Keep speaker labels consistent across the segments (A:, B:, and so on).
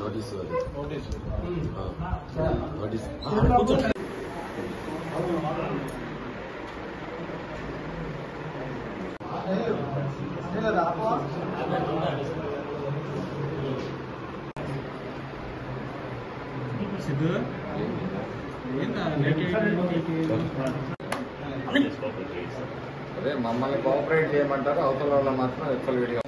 A: Notice notice
B: Siddhu
C: అదే మమ్మల్ని cooperate చేయమంటారు, అవతల వాళ్ళు మాత్రం ఎక్కువ విడిగా.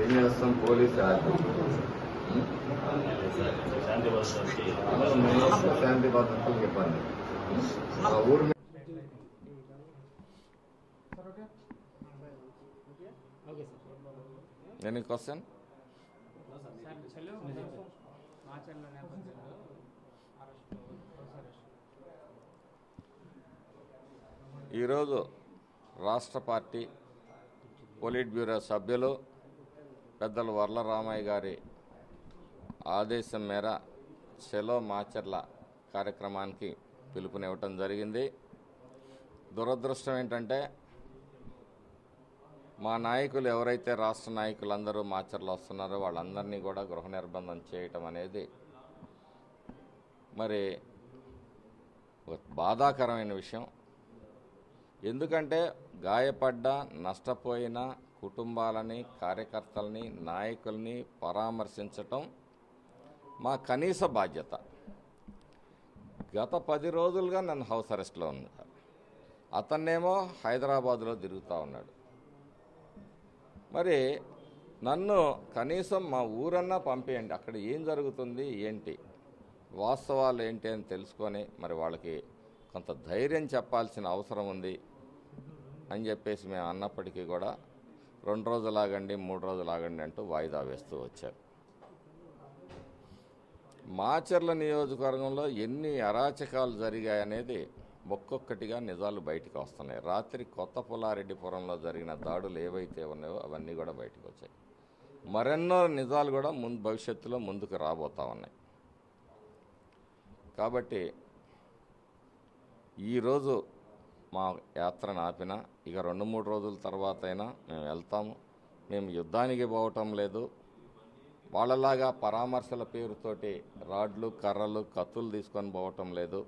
C: ఏం చేస్తాం, పోలీసు శాంతి భద్రతలకు ఇబ్బంది. ఆ ఊరు ఎనీ క్వశ్చన్? ఈరోజు రాష్ట్ర పార్టీ పొలిట్ బ్యూరో సభ్యులు పెద్దలు వర్లరామయ్య గారి ఆదేశం మేర చలో మాచర్ల కార్యక్రమానికి పిలుపునివ్వటం జరిగింది. దురదృష్టం ఏంటంటే మా నాయకులు ఎవరైతే రాష్ట్ర నాయకులందరూ మాచర్లు వస్తున్నారో వాళ్ళందరినీ కూడా గృహ నిర్బంధం చేయటం అనేది మరి బాధాకరమైన విషయం. ఎందుకంటే గాయపడ్డ నష్టపోయిన కుటుంబాలని, కార్యకర్తల్ని, నాయకుల్ని పరామర్శించటం మా కనీస బాధ్యత. గత 10 రోజులుగా నన్ను హౌస్ అరెస్ట్లో ఉన్నారు. అతన్నేమో హైదరాబాద్లో తిరుగుతూ ఉన్నాడు. మరి నన్ను కనీసం మా ఊరన్నా పంపేయండి, అక్కడ ఏం జరుగుతుంది ఏంటి, వాస్తవాలు ఏంటి అని తెలుసుకొని మరి వాళ్ళకి కొంత ధైర్యం చెప్పాల్సిన అవసరం ఉంది అని చెప్పేసి మేము అన్నప్పటికీ కూడా 2 రోజులు ఆగండి, 3 రోజులు ఆగండి అంటూ వాయిదా వేస్తూ వచ్చారు. మాచర్ల నియోజకవర్గంలో ఎన్ని అరాచకాలు జరిగాయనేది ఒక్కొక్కటిగా నిజాలు బయటకు వస్తున్నాయి. రాత్రి కొత్త పుల్లారెడ్డిపురంలో జరిగిన దాడులు ఏవైతే ఉన్నాయో అవన్నీ కూడా బయటకు వచ్చాయి. మరెన్నో నిజాలు కూడా భవిష్యత్తులో ముందుకు రాబోతా ఉన్నాయి. కాబట్టి ఈరోజు మా యాత్రను ఆపిన ఇక 2-3 రోజుల తర్వాత అయినా మేము వెళ్తాము. మేము యుద్ధానికి పోవటం లేదు. వాళ్ళలాగా పరామర్శల పేరుతోటి రాడ్లు, కర్రలు, కత్తులు తీసుకొని పోవటం లేదు.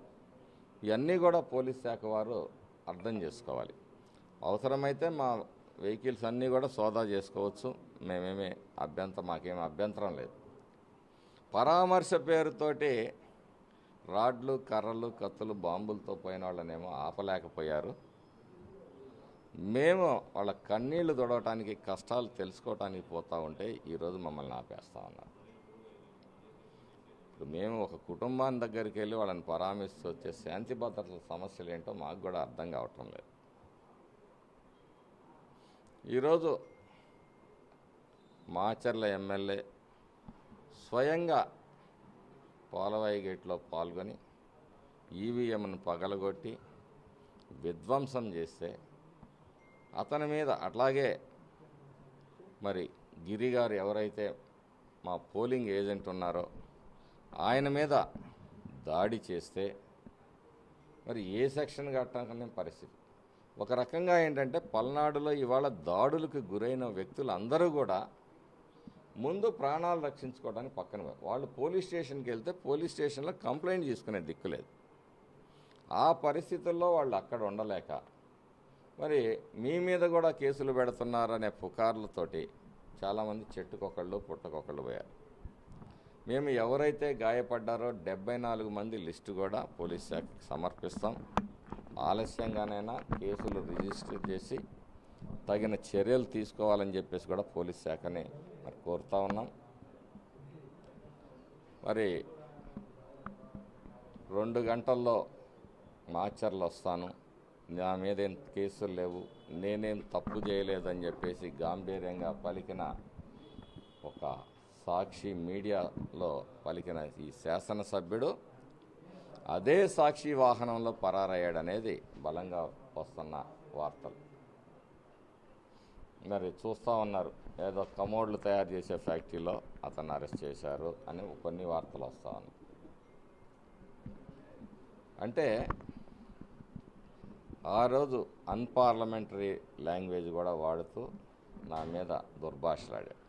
C: ఇవన్నీ కూడా పోలీస్ శాఖ వారు అర్థం చేసుకోవాలి. అవసరమైతే మా వెహికల్స్ అన్నీ కూడా సోదా చేసుకోవచ్చు. మాకేమీ అభ్యంతరం లేదు. పరామర్శ పేరుతోటి రాడ్లు, కర్రలు, కత్తులు, బాంబులతో పోయిన వాళ్ళనేమో ఆపలేకపోయారు. మేము వాళ్ళ కన్నీళ్లు తొడవటానికి, కష్టాలు తెలుసుకోవటానికి పోతూ ఉంటే ఈరోజు మమ్మల్ని ఆపేస్తా ఉన్నారు. ఇప్పుడు మేము ఒక కుటుంబాన్ని దగ్గరికి వెళ్ళి వాళ్ళని పరామర్శిస్తూ వచ్చే శాంతి భద్రతల సమస్యలు ఏంటో మాకు కూడా అర్థం కావటం లేదు. ఈరోజు మాచర్ల ఎమ్మెల్యే స్వయంగా పోలవాయి గేట్లో పాల్గొని ఈవీఎంను పగలగొట్టి విధ్వంసం చేస్తే అతని మీద, అట్లాగే మరి గిరి గారు ఎవరైతే మా పోలింగ్ ఏజెంట్ ఉన్నారో ఆయన మీద దాడి చేస్తే మరి ఏ సెక్షన్ కట్టకనే పరిస్థితి. ఒక రకంగా ఏంటంటే పల్నాడులో ఇవాళ దాడులకు గురైన వ్యక్తులు అందరూ కూడా ముందు ప్రాణాలు రక్షించుకోవడానికి పక్కన వాళ్ళు పోలీస్ స్టేషన్కి వెళ్తే పోలీస్ స్టేషన్లో కంప్లైంట్ తీసుకునే దిక్కులేదు. ఆ పరిస్థితుల్లో వాళ్ళు అక్కడ ఉండలేక మరి మీ మీద కూడా కేసులు పెడుతున్నారనే పుకార్లతోటి చాలామంది చెట్టుకొకళ్ళు పుట్టకొకళ్ళు పోయారు. మేము ఎవరైతే గాయపడ్డారో 74 మంది లిస్టు కూడా పోలీస్ శాఖకి సమర్పిస్తాం. ఆలస్యంగానైనా కేసులు రిజిస్టర్ చేసి తగిన చర్యలు తీసుకోవాలని చెప్పేసి కూడా పోలీస్ శాఖని మరి కోరుతా ఉన్నాం. మరి 2 గంటల్లో మాచర్లు వస్తాను, నా మీదేం కేసులు లేవు, నేనేం తప్పు చేయలేదని చెప్పేసి గాంభీర్యంగా పలికిన ఒక సాక్షి మీడియాలో పలికిన ఈ శాసనసభ్యుడు అదే సాక్షి వాహనంలో పరారయ్యాడనేది బలంగా వస్తున్న వార్తలు. మరి చూస్తూ ఉన్నారు, ఏదో కమోడ్లు తయారు చేసే ఫ్యాక్టరీలో అతన్ని అరెస్ట్ చేశారు అని కొన్ని వార్తలు వస్తూ ఉన్నాయి. అంటే ఆ రోజు అన్పార్లమెంటరీ లాంగ్వేజ్ కూడా వాడుతూ నా మీద దుర్భాషలాడాడు.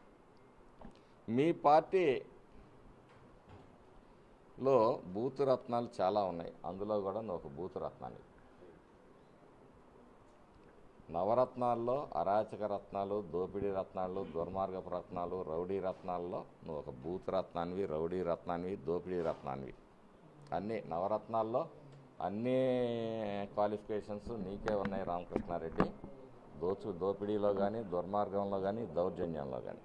C: మీ పార్టీలో బూతు రత్నాలు చాలా ఉన్నాయి, అందులో కూడా నువ్వు ఒక బూతు రత్నాన్ని. నవరత్నాల్లో అరాచక రత్నాలు, దోపిడీ రత్నాలు, దుర్మార్గపు రత్నాలు, రౌడీ రత్నాల్లో నువ్వు ఒక బూతు రత్నానివి, రౌడీ రత్నానివి, దోపిడీ రత్నానివి. అన్నీ నవరత్నాల్లో అన్ని క్వాలిఫికేషన్స్ నీకే ఉన్నాయి రామకృష్ణారెడ్డి. దోపిడీలో కానీ, దుర్మార్గంలో కానీ, దౌర్జన్యంలో కానీ.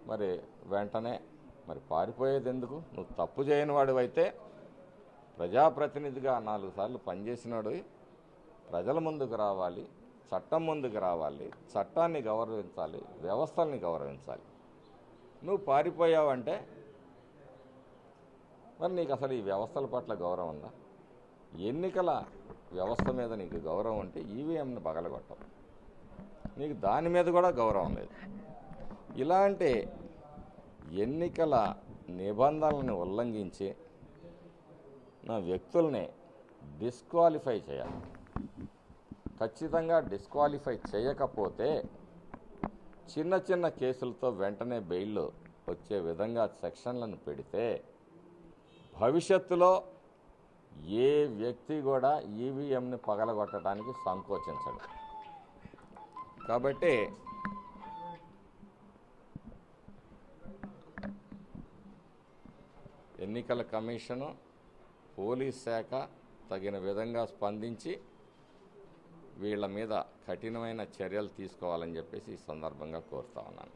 C: మరి వెంటనే మరి పారిపోయేది ఎందుకు? నువ్వు తప్పు చేయని వాడివైతే, ప్రజాప్రతినిధిగా 4 సార్లు పనిచేసినాడు, ప్రజల ముందుకు రావాలి, చట్టం ముందుకు రావాలి, చట్టాన్ని గౌరవించాలి, వ్యవస్థల్ని గౌరవించాలి. నువ్వు పారిపోయావంటే మరి నీకు అసలు ఈ వ్యవస్థల పట్ల గౌరవం ఉందా? ఎన్నికల వ్యవస్థ మీద నీకు గౌరవం ఉంటే ఈవీఎంని పగలగొట్టవు. నీకు దాని మీద కూడా గౌరవం లేదు. ఇలాంటి ఎన్నికల నిబంధనలను ఉల్లంఘించి నా వ్యక్తుల్ని డిస్క్వాలిఫై చేయాలి. ఖచ్చితంగా డిస్క్వాలిఫై చేయకపోతే చిన్న చిన్న కేసులతో వెంటనే బెయిల్ వచ్చే విధంగా సెక్షన్లను పెడితే భవిష్యత్తులో ఏ వ్యక్తి కూడా ఈవీఎంని పగలగొట్టడానికి సంకోచించడు. కాబట్టి ఎన్నికల కమిషను, పోలీస్ శాఖ తగిన విధంగా స్పందించి వీళ్ళ మీద కఠినమైన చర్యలు తీసుకోవాలని చెప్పేసి ఈ సందర్భంగా కోరుతా ఉన్నాను.